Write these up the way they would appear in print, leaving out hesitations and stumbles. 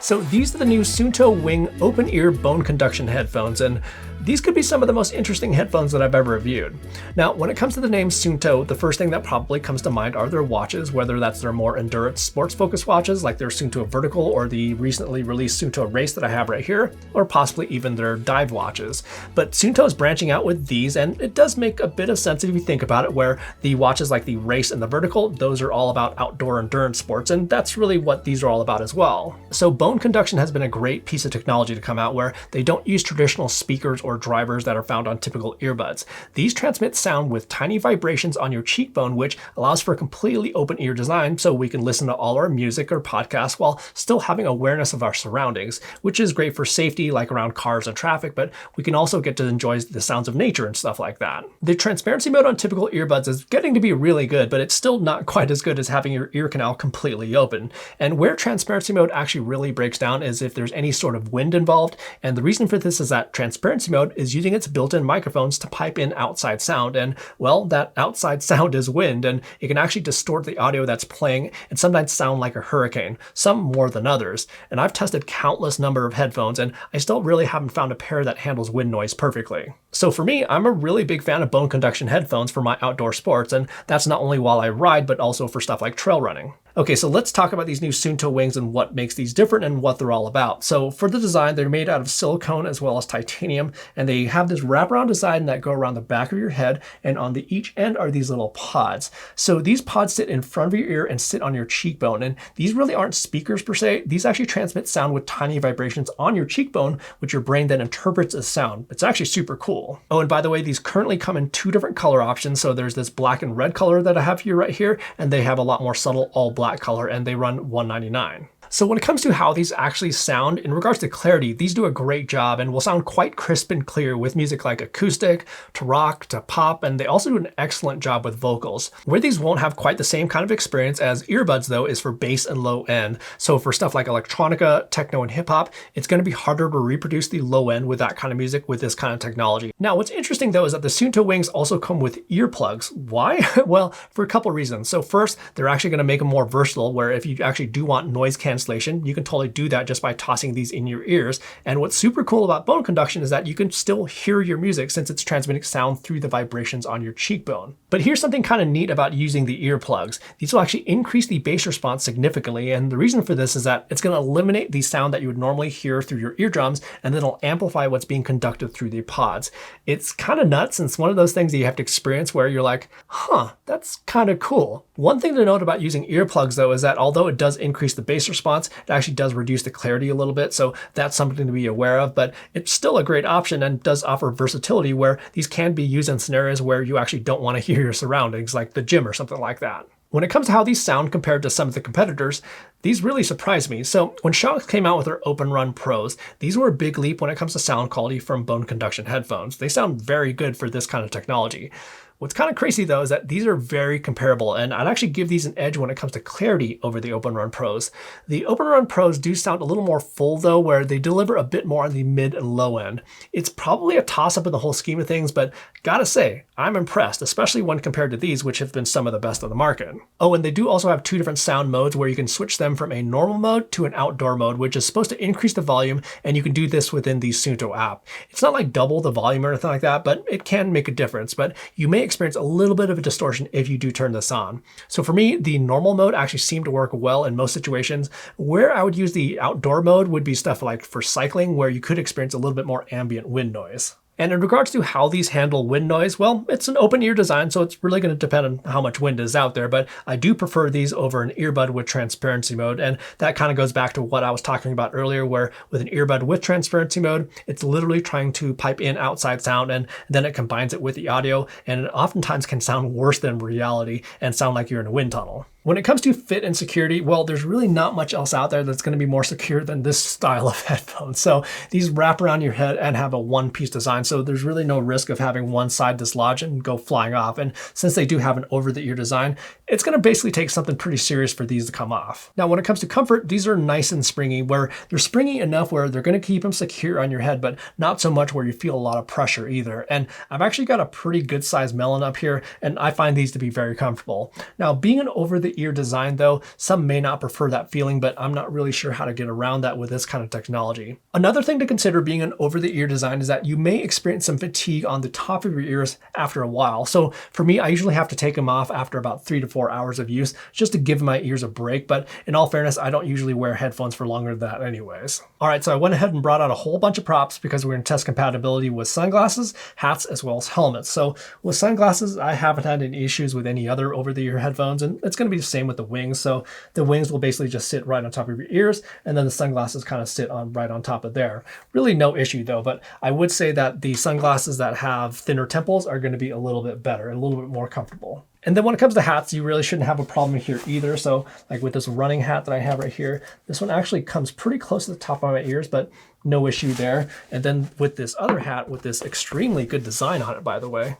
So these are the new Suunto Wing open-ear bone conduction headphones, and these could be some of the most interesting headphones that I've ever reviewed. Now, when it comes to the name Suunto, the first thing that probably comes to mind are their watches, whether that's their more endurance sports-focused watches like their Suunto Vertical or the recently released Suunto Race that I have right here, or possibly even their dive watches. But Suunto is branching out with these, and it does make a bit of sense if you think about it, where the watches like the Race and the Vertical, those are all about outdoor endurance sports, and that's really what these are all about as well. So bone conduction has been a great piece of technology to come out where they don't use traditional speakers or drivers that are found on typical earbuds. These transmit sound with tiny vibrations on your cheekbone, which allows for a completely open ear design so we can listen to all our music or podcasts while still having awareness of our surroundings, which is great for safety like around cars and traffic, but we can also get to enjoy the sounds of nature and stuff like that. The transparency mode on typical earbuds is getting to be really good, but it's still not quite as good as having your ear canal completely open. And where transparency mode actually really breaks down is if there's any sort of wind involved, and the reason for this is that transparency mode is using its built-in microphones to pipe in outside sound, and well, that outside sound is wind, and it can actually distort the audio that's playing and sometimes sound like a hurricane, some more than others. And I've tested countless number of headphones, and I still really haven't found a pair that handles wind noise perfectly. So for me, I'm a really big fan of bone conduction headphones for my outdoor sports, and that's not only while I ride, but also for stuff like trail running. Okay, so let's talk about these new Suunto wings and what makes these different and what they're all about. So for the design, they're made out of silicone as well as titanium, and they have this wraparound design that go around the back of your head, and on the each end are these little pods. So these pods sit in front of your ear and sit on your cheekbone, and these really aren't speakers per se. These actually transmit sound with tiny vibrations on your cheekbone, which your brain then interprets as sound. It's actually super cool. Oh, and by the way, these currently come in two different color options. So there's this black and red color that I have here right here, and they have a lot more subtle all black color, and they run $199. So when it comes to how these actually sound, in regards to clarity, these do a great job and will sound quite crisp and clear with music like acoustic, to rock, to pop, and they also do an excellent job with vocals. Where these won't have quite the same kind of experience as earbuds though is for bass and low end. So for stuff like electronica, techno, and hip hop, it's going to be harder to reproduce the low end with that kind of music with this kind of technology. Now what's interesting though is that the Suunto wings also come with earplugs. Why? Well, for a couple reasons. So first, they're actually going to make them more versatile, where if you actually do want noise cancellation, you can totally do that just by tossing these in your ears. And what's super cool about bone conduction is that you can still hear your music since it's transmitting sound through the vibrations on your cheekbone. But here's something kind of neat about using the earplugs. These will actually increase the bass response significantly, and the reason for this is that it's going to eliminate the sound that you would normally hear through your eardrums, and then it'll amplify what's being conducted through the pods. It's kind of nuts, and it's one of those things that you have to experience where you're like, huh, that's kind of cool. One thing to note about using earplugs though is that although it does increase the bass response, it actually does reduce the clarity a little bit, so that's something to be aware of, but it's still a great option and does offer versatility where these can be used in scenarios where you actually don't want to hear your surroundings, like the gym or something like that. When it comes to how these sound compared to some of the competitors, these really surprised me. So when Shonks came out with their Open Run Pros, these were a big leap when it comes to sound quality from bone conduction headphones. They sound very good for this kind of technology. What's kind of crazy though is that these are very comparable, and I'd actually give these an edge when it comes to clarity over the Open Run Pros. The Open Run Pros do sound a little more full though, where they deliver a bit more on the mid and low end. It's probably a toss-up in the whole scheme of things, but gotta say, I'm impressed, especially when compared to these, which have been some of the best on the market. Oh, and they do also have two different sound modes where you can switch them from a normal mode to an outdoor mode, which is supposed to increase the volume, and you can do this within the Suunto app. It's not like double the volume or anything like that, but it can make a difference, but you may experience a little bit of a distortion if you do turn this on. So for me, the normal mode actually seemed to work well in most situations. Where I would use the outdoor mode would be stuff like for cycling, where you could experience a little bit more ambient wind noise. And in regards to how these handle wind noise, well, it's an open ear design, so it's really going to depend on how much wind is out there, but I do prefer these over an earbud with transparency mode, and that kind of goes back to what I was talking about earlier, where with an earbud with transparency mode, it's literally trying to pipe in outside sound, and then it combines it with the audio, and it oftentimes can sound worse than reality and sound like you're in a wind tunnel. When it comes to fit and security, well, there's really not much else out there that's going to be more secure than this style of headphones. So these wrap around your head and have a one-piece design, so there's really no risk of having one side dislodge and go flying off. And since they do have an over-the-ear design, it's going to basically take something pretty serious for these to come off. Now, when it comes to comfort, these are nice and springy, where they're springy enough where they're going to keep them secure on your head, but not so much where you feel a lot of pressure either. And I've actually got a pretty good sized melon up here, and I find these to be very comfortable. Now, being an over-the-ear design though, some may not prefer that feeling, but I'm not really sure how to get around that with this kind of technology. Another thing to consider being an over-the-ear design is that you may experience some fatigue on the top of your ears after a while. So for me, I usually have to take them off after about 3 to 4 hours of use just to give my ears a break. But in all fairness, I don't usually wear headphones for longer than that anyways. All right, so I went ahead and brought out a whole bunch of props because we're going to test compatibility with sunglasses, hats, as well as helmets. So with sunglasses, I haven't had any issues with any other over-the-ear headphones, and it's going to be the same with the wings. So the wings will basically just sit right on top of your ears, and then the sunglasses kind of sit on right on top of there. Really no issue though, but I would say that the sunglasses that have thinner temples are going to be a little bit better and a little bit more comfortable. And then when it comes to hats, you really shouldn't have a problem here either. So like with this running hat that I have right here, this one actually comes pretty close to the top of my ears, but no issue there. And then with this other hat with this extremely good design on it, by the way,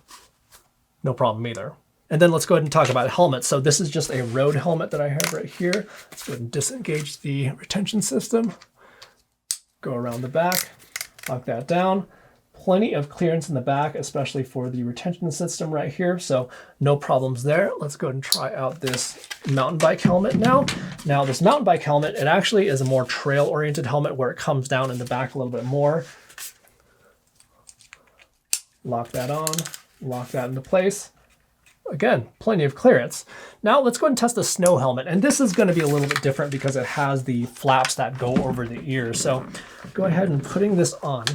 no problem either. And then let's go ahead and talk about helmets. So this is just a Rode helmet that I have right here. Let's go ahead and disengage the retention system. Go around the back, lock that down. Plenty of clearance in the back, especially for the retention system right here. So no problems there. Let's go ahead and try out this mountain bike helmet now. Now this mountain bike helmet, it actually is a more trail oriented helmet where it comes down in the back a little bit more. Lock that on, lock that into place. Again, plenty of clearance. Now let's go ahead and test the snow helmet. And this is going to be a little bit different because it has the flaps that go over the ears. So go ahead and putting this on.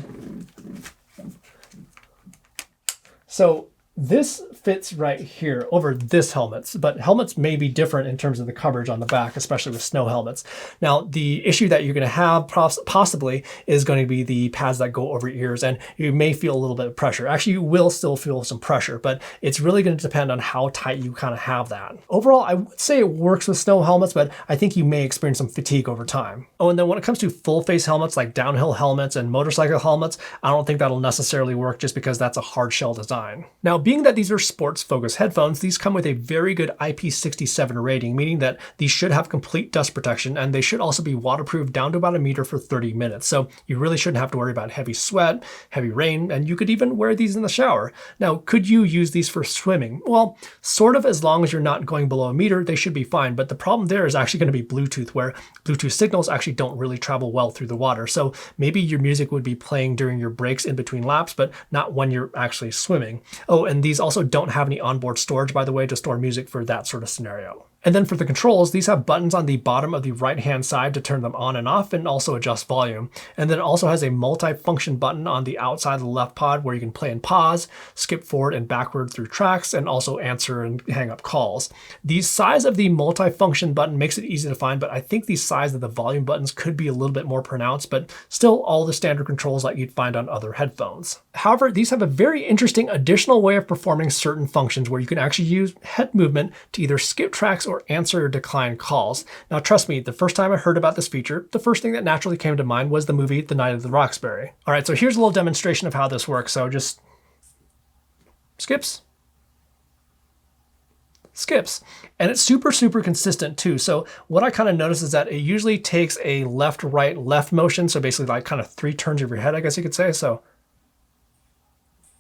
So this fits right here over this helmet, but helmets may be different in terms of the coverage on the back, especially with snow helmets. Now, the issue that you're going to have possibly is going to be the pads that go over your ears, and you may feel a little bit of pressure. Actually, you will still feel some pressure, but it's really going to depend on how tight you kind of have that. Overall, I would say it works with snow helmets, but I think you may experience some fatigue over time. Oh, and then when it comes to full face helmets like downhill helmets and motorcycle helmets, I don't think that'll necessarily work just because that's a hard shell design. Now, being that these are sports focused headphones, these come with a very good IP67 rating, meaning that these should have complete dust protection, and they should also be waterproof down to about 1 meter for 30 minutes. So you really shouldn't have to worry about heavy sweat, heavy rain, and you could even wear these in the shower. Now, could you use these for swimming? Well, sort of, as long as you're not going below 1 meter, they should be fine. But the problem there is actually going to be Bluetooth, where Bluetooth signals actually don't really travel well through the water. So maybe your music would be playing during your breaks in between laps, but not when you're actually swimming. Oh, and these also don't have any onboard storage, by the way, to store music for that sort of scenario. And then for the controls, these have buttons on the bottom of the right-hand side to turn them on and off and also adjust volume. And then it also has a multi-function button on the outside of the left pod where you can play and pause, skip forward and backward through tracks, and also answer and hang up calls. The size of the multi-function button makes it easy to find, but I think the size of the volume buttons could be a little bit more pronounced, but still all the standard controls that you'd find on other headphones. However, these have a very interesting additional way of performing certain functions where you can actually use head movement to either skip tracks or answer or decline calls. Now, trust me, the first time I heard about this feature, the first thing that naturally came to mind was the movie The Night of the Roxbury. All right, so here's a little demonstration of how this works. So just skips, and it's super consistent too. So what I kind of notice is that it usually takes a left, right, left motion. So basically like kind of 3 turns of your head, I guess you could say. So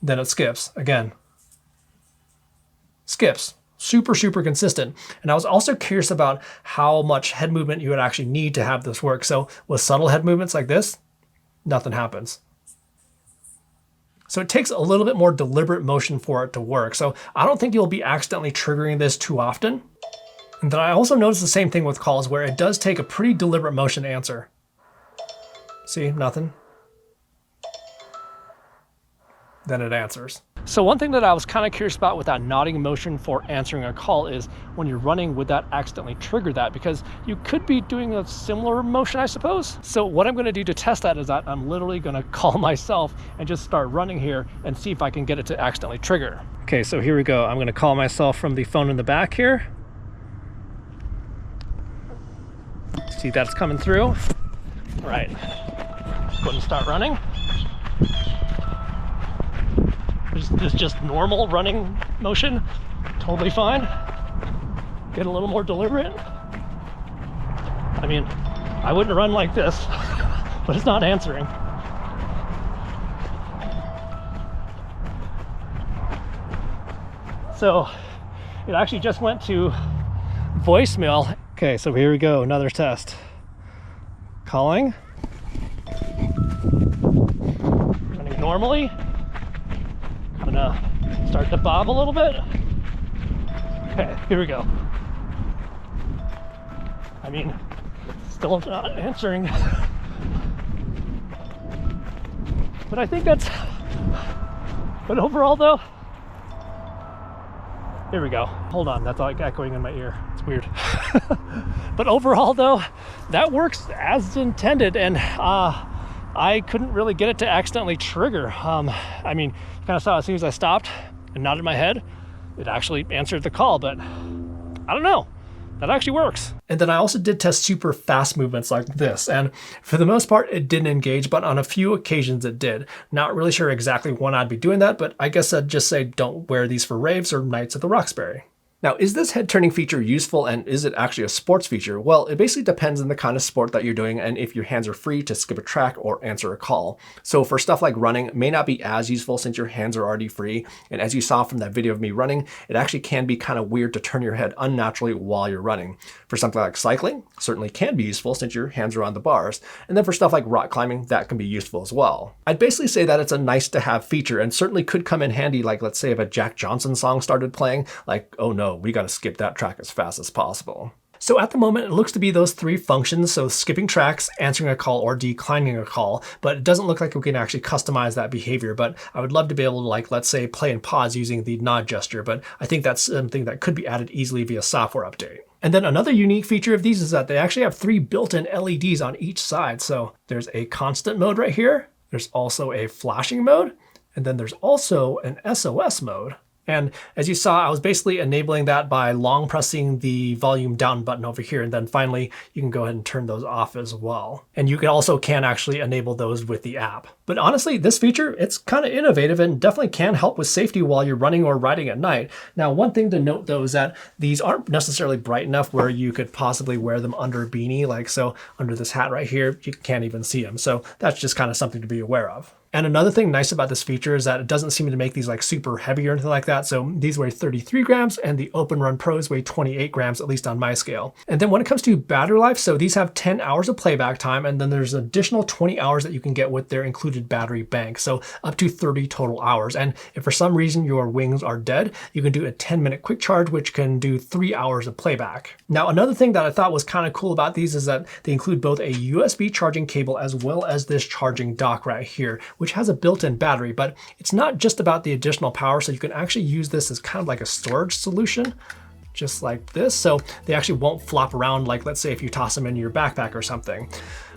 then it skips again, skips. Super consistent. And I was also curious about how much head movement you would actually need to have this work. So with subtle head movements like this, nothing happens. So it takes a little bit more deliberate motion for it to work. So I don't think you'll be accidentally triggering this too often. And then I also noticed the same thing with calls where it does take a pretty deliberate motion to answer. See, nothing. Then it answers. So one thing that I was kind of curious about with that nodding motion for answering a call is when you're running, would that accidentally trigger that? Because you could be doing a similar motion, I suppose. So what I'm going to do to test that is that I'm literally going to call myself and just start running here and see if I can get it to accidentally trigger. Okay, so here we go. I'm going to call myself from the phone in the back here. See, that's coming through. All right, go ahead and start running. This is just normal running motion, totally fine. Get a little more deliberate. I mean, I wouldn't run like this, but it's not answering. So it actually just went to voicemail. Okay, so here we go, another test. Calling. Running normally. I'm gonna start to bob a little bit. Okay, here we go. I mean, still not answering. But I think that's, but overall though, here we go. Hold on, that's like echoing in my ear. It's weird. But overall though, that works as intended, and I couldn't really get it to accidentally trigger. I mean, kind of saw as soon as I stopped and nodded my head, it actually answered the call, but I don't know. That actually works. And then I also did test super fast movements like this, and for the most part it didn't engage, but on a few occasions it did. Not really sure exactly when I'd be doing that, but I guess I'd just say don't wear these for raves or nights at the Roxbury. Now, is this head turning feature useful, and is it actually a sports feature? Well, it basically depends on the kind of sport that you're doing and if your hands are free to skip a track or answer a call. So for stuff like running, it may not be as useful since your hands are already free. And as you saw from that video of me running, it actually can be kind of weird to turn your head unnaturally while you're running. For something like cycling, certainly can be useful since your hands are on the bars. And then for stuff like rock climbing, that can be useful as well. I'd basically say that it's a nice to have feature and certainly could come in handy, like let's say if a Jack Johnson song started playing, like, oh no, we got to skip that track as fast as possible. So at the moment, it looks to be those three functions, so skipping tracks, answering a call, or declining a call, but it doesn't look like we can actually customize that behavior. But I would love to be able to, like, let's say, play and pause using the nod gesture, but I think that's something that could be added easily via software update. And then another unique feature of these is that they actually have 3 built-in LEDs on each side. So there's a constant mode right here, there's also a flashing mode, and then there's also an SOS mode. And as you saw, I was basically enabling that by long pressing the volume down button over here. And then finally, you can go ahead and turn those off as well. And you can actually enable those with the app. But honestly, this feature, it's kind of innovative and definitely can help with safety while you're running or riding at night. Now, one thing to note though is that these aren't necessarily bright enough where you could possibly wear them under a beanie. Like so under this hat right here, you can't even see them. So that's just kind of something to be aware of. And another thing nice about this feature is that it doesn't seem to make these like super heavy or anything like that. So these weigh 33 grams and the Open Run Pros weigh 28 grams, at least on my scale. And then when it comes to battery life, so these have 10 hours of playback time, and then there's an additional 20 hours that you can get with their included battery bank. So up to 30 total hours. And if for some reason your wings are dead, you can do a 10-minute quick charge, which can do 3 hours of playback. Now, another thing that I thought was kind of cool about these is that they include both a USB charging cable as well as this charging dock right here, which has a built-in battery, but it's not just about the additional power. So you can actually use this as kind of like a storage solution, just like this. So they actually won't flop around, like let's say if you toss them in your backpack or something.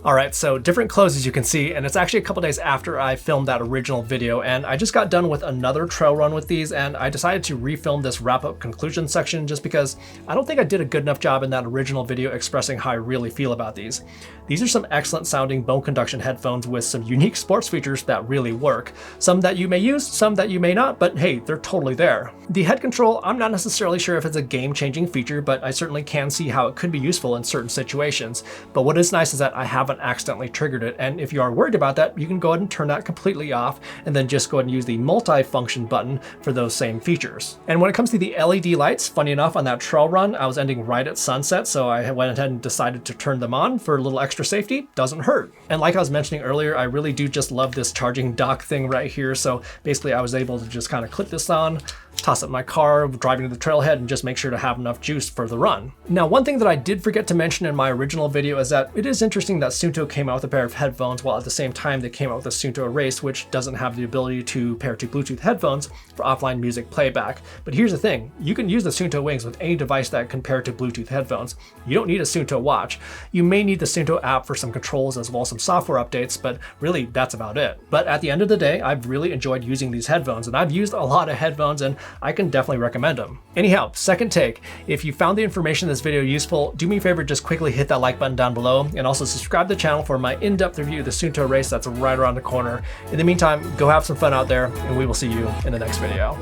All right, so different clothes as you can see, and it's actually a couple days after I filmed that original video, and I just got done with another trail run with these, and I decided to refilm this wrap-up conclusion section just because I don't think I did a good enough job in that original video expressing how I really feel about these. These are some excellent sounding bone conduction headphones with some unique sports features that really work. Some that you may use, some that you may not, but hey, they're totally there. The head control, I'm not necessarily sure if it's a game-changing feature, but I certainly can see how it could be useful in certain situations. But what is nice is that I haven't accidentally triggered it, and if you are worried about that, you can go ahead and turn that completely off and then just go ahead and use the multi-function button for those same features. And when it comes to the LED lights, funny enough, on that trail run, I was ending right at sunset, so I went ahead and decided to turn them on for a little extra safety. Doesn't hurt. And like I was mentioning earlier, I really do just love this charging dock thing right here, so basically I was able to just kind of clip this on, toss up my car, driving to the trailhead, and just make sure to have enough juice for the run. Now, one thing that I did forget to mention in my original video is that it is interesting that Suunto came out with a pair of headphones while at the same time they came out with a Suunto Erase, which doesn't have the ability to pair to Bluetooth headphones for offline music playback. But here's the thing, you can use the Suunto Wings with any device that can pair to Bluetooth headphones. You don't need a Suunto watch. You may need the Suunto app for some controls as well as some software updates, but really that's about it. But at the end of the day, I've really enjoyed using these headphones, and I've used a lot of headphones and I can definitely recommend them. Anyhow, second take, if you found the information in this video useful, do me a favor, just quickly hit that like button down below, and also subscribe to the channel for my in-depth review of the Suunto race that's right around the corner. In the meantime, go have some fun out there, and we will see you in the next video.